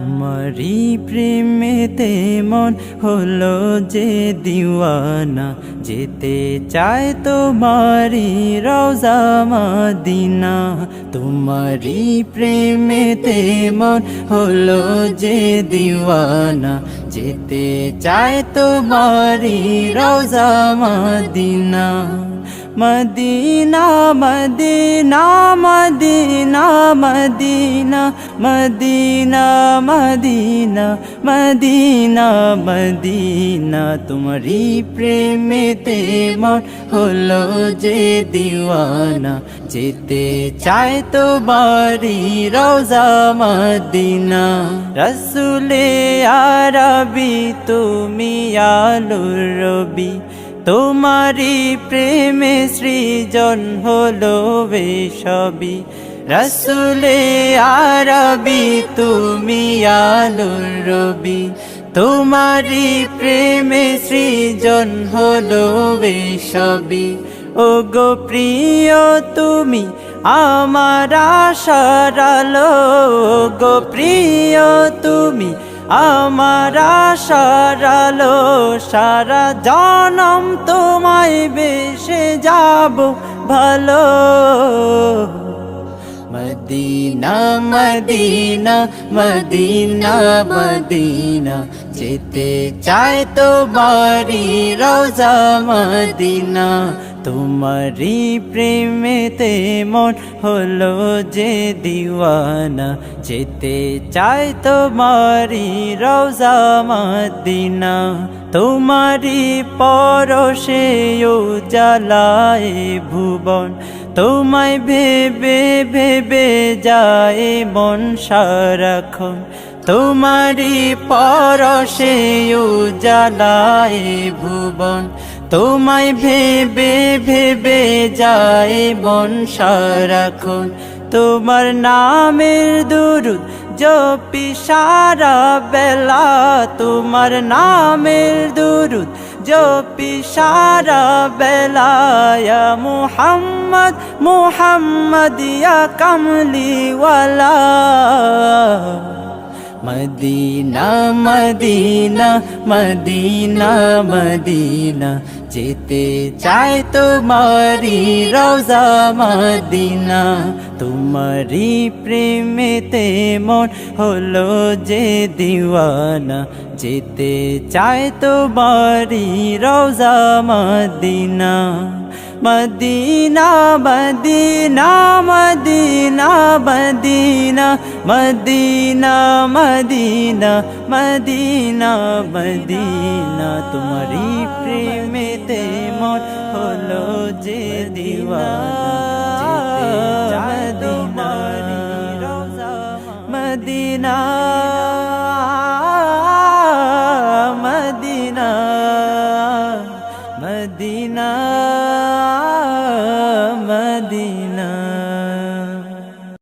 তোমারি প্রেমেতে মন হলো যে দিওয়ানা, যেতে চায় তোমারি রওজা মদিনা। তোমারি প্রেমেতে মন হলো যে দিওয়ানা, যেতে চায় তোমারি রওজা Medina. Medina Medina Medina Medina Medina Medina Medina Medina. তোমারি প্রেমেতে মন হলো যে দিওয়ানা, যেতে চায় তোমারি রওজা মদিনা। রসুলে আরবি তুমি আলোর রবি, তোমারি প্রেমে সৃজন হলো সবই। রসুলে আরবি তুমি আলোর রবি, তোমারি প্রেমে সৃজন হলো সবই। ও গো প্রিয় তুমি আমার আশার আলো, গো প্রিয় তুমি আমার আশার আলো। সারা জনম তোমায় বেসে যাব ভালো। মদিনা মদিনা মদিনা মদিনা, যেতে চায় তোমারি রওজা মদিনা। তোমারি প্রেমেতে মন হলো যে দিওয়ানা, যেতে চায় তোমারি রওজা মদিনা। তোমারি পরশে উজালায় ভুবন, তোমায় ভেবে ভেবে যায় মন সারাক্ষণ। তোমারি পরশে উজালায় ভুবন, তোমায় ভেবে ভেবে যায় মন সারাক্ষণ। তোমার নামের দুরুদ জপি সারা বেলা, তোমার নামের দুরুদ জপি সারা বেলা। ইয়া মুহাম্মদ মুহাম্মদ ইয়া কামলিওয়ালা। মদিনা মদিনা মদিনা মদিনা, যেতে চায় তোমারি রওজা মদিনা। তোমারি প্রেমেতে মন হলো যে দিওয়ানা, যেতে চায় তোমারি রওজা Medina. Medina Medina Medina Medina Medina Medina Medina Medina. তোমারি প্রেমেতে মন হলো যে দিওয়ানা, যেতে চায় তোমারি রওজা মদিনা।